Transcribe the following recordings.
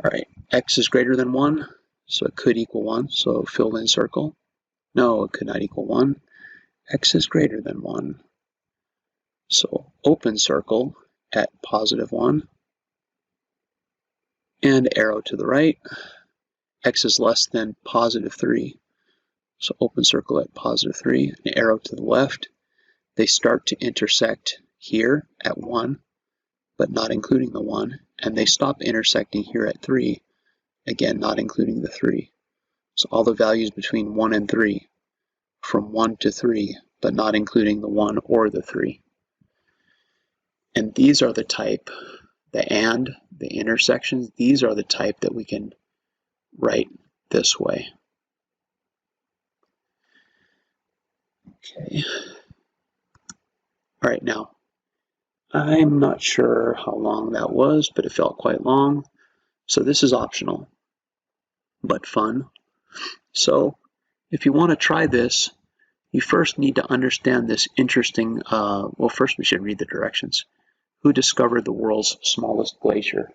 All right, x is greater than 1, so it could equal 1, so fill in circle. No, it could not equal 1. X is greater than 1, so open circle at positive 1, and arrow to the right. X is less than positive 3, so open circle at positive 3, and arrow to the left. They start to intersect here at 1, but not including the 1, and they stop intersecting here at 3, again not including the 3. So all the values between 1 and 3, from 1 to 3, but not including the 1 or the 3. And these are the type, the intersections, these are the type that we can write this way. Okay. All right, now, I'm not sure how long that was, but it felt quite long. So this is optional, but fun. So if you want to try this, you first need to understand this interesting, well, first we should read the directions. Who discovered the world's smallest glacier?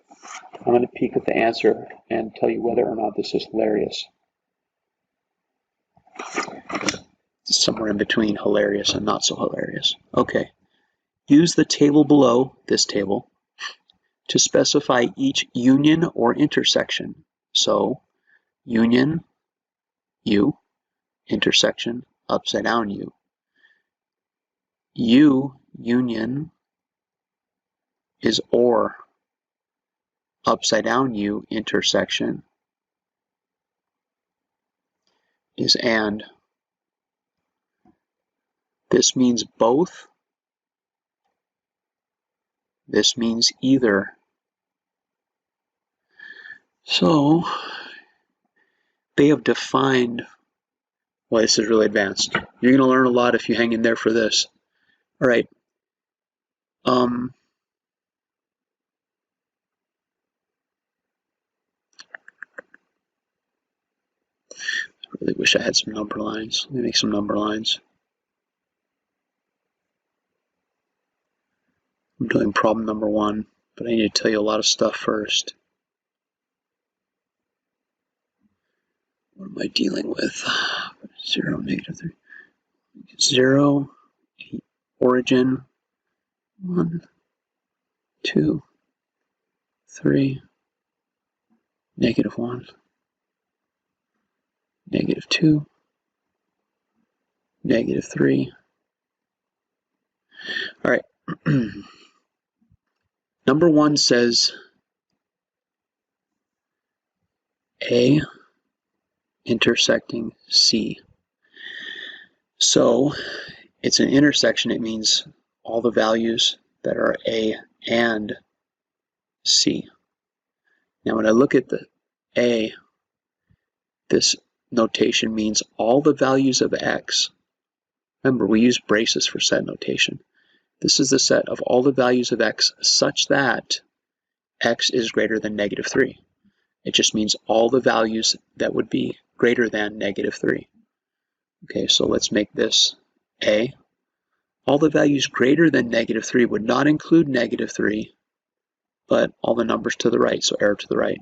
I'm going to peek at the answer and tell you whether or not this is hilarious. It's somewhere in between hilarious and not so hilarious. Okay. Use the table below, this table, to specify each union or intersection. So, union, U, intersection, upside down U. U, union, is OR. Upside down U, intersection, is AND. This means both. This means either. So, they have defined, well, this is really advanced. You're going to learn a lot if you hang in there for this. All right. I really wish I had some number lines. Let me make some number lines. I'm doing problem number 1, but I need to tell you a lot of stuff first. What am I dealing with? 0, negative 3. 0, origin, 1, 2, 3, negative 1, negative 2, negative 3. All right. Number 1 says A intersecting C. So it's an intersection. It means all the values that are A and C. Now when I look at the A, this notation means all the values of X. Remember, we use braces for set notation. This is the set of all the values of X such that X is greater than negative 3. It just means all the values that would be greater than negative 3. Okay, so let's make this A. All the values greater than negative 3 would not include negative 3, but all the numbers to the right, so arrow to the right.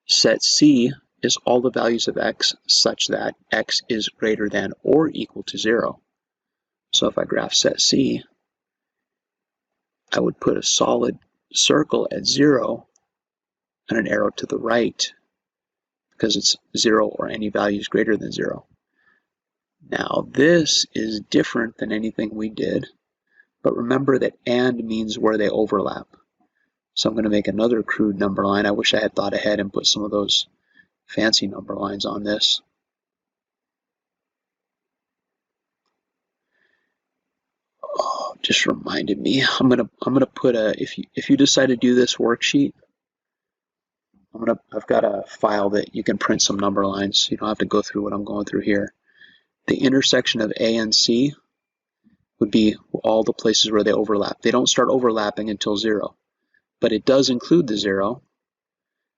Set C is all the values of X such that X is greater than or equal to 0. So if I graph set C, I would put a solid circle at 0 and an arrow to the right because it's 0 or any values greater than 0. Now this is different than anything we did, but remember that AND means where they overlap. So I'm going to make another crude number line. I wish I had thought ahead and put some of those fancy number lines on this. Oh, just reminded me. I'm gonna put a, if you decide to do this worksheet, I've got a file that you can print some number lines. You don't have to go through what I'm going through here. The intersection of A and C would be all the places where they overlap. They don't start overlapping until 0, but it does include the 0.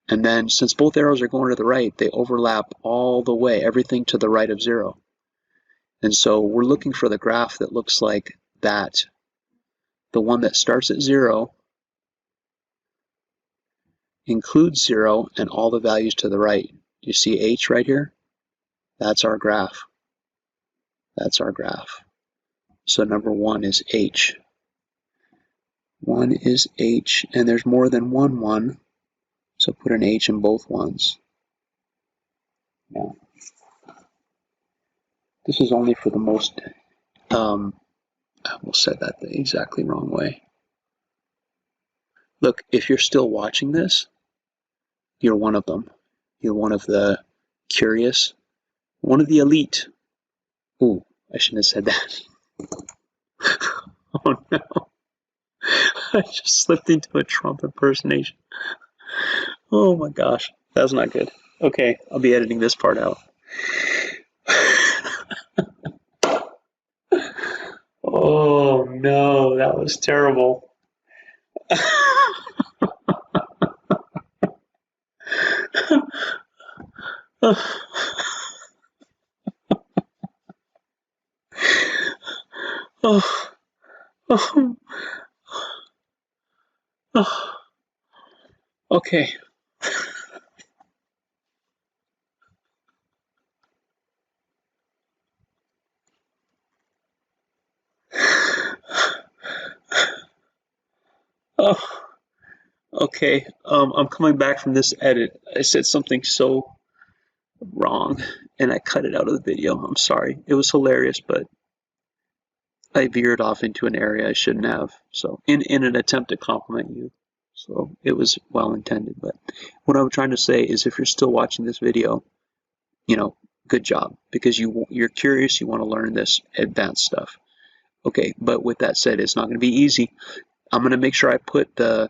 And then since both arrows are going to the right, they overlap all the way, everything to the right of 0. And so we're looking for the graph that looks like that. The one that starts at 0 includes 0 and all the values to the right. You see h right here? That's our graph. That's our graph. So number 1 is h. 1 is h, and there's more than one 1, so put an h in both ones. Now, this is only for the most, I will set that the exactly wrong way. Look, if you're still watching this, you're one of them. You're one of the curious, one of the elite. Ooh, I shouldn't have said that. Oh no. I just slipped into a Trump impersonation. Oh my gosh, that's not good. Okay, I'll be editing this part out. Oh no, that was terrible. Oh, oh, oh. Okay. Oh, okay. I'm coming back from this edit. I said something so wrong, and I cut it out of the video. I'm sorry. It was hilarious, but I veered off into an area I shouldn't have. So, in an attempt to compliment you. So, it was well intended. But what I'm trying to say is, if you're still watching this video, you know, good job, because you're curious, you want to learn this advanced stuff. Okay, but with that said, it's not going to be easy. I'm going to make sure I put if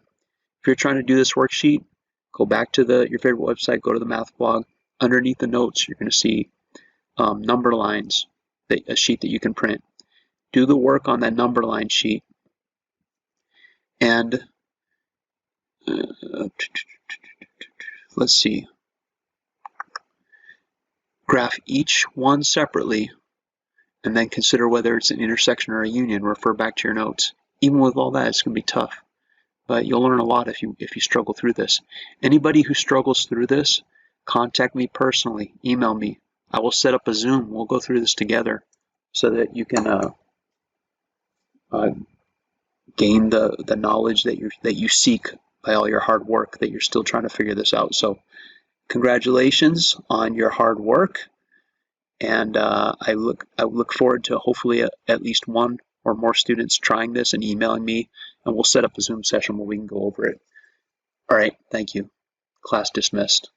you're trying to do this worksheet, go back to your favorite website, go to the math blog. Underneath the notes, you're going to see number lines, a sheet that you can print. Do the work on that number line sheet, and let's see, graph each one separately, and then consider whether it's an intersection or a union. Refer back to your notes. Even with all that, it's going to be tough, but you'll learn a lot if you struggle through this. Anybody who struggles through this, contact me personally, email me. I will set up a Zoom. We'll go through this together so that you can gain the knowledge that you seek by all your hard work, that you're still trying to figure this out. So congratulations on your hard work, and I look forward to hopefully at least one or more students trying this and emailing me, and we'll set up a Zoom session where we can go over it. All right, thank you. Class dismissed.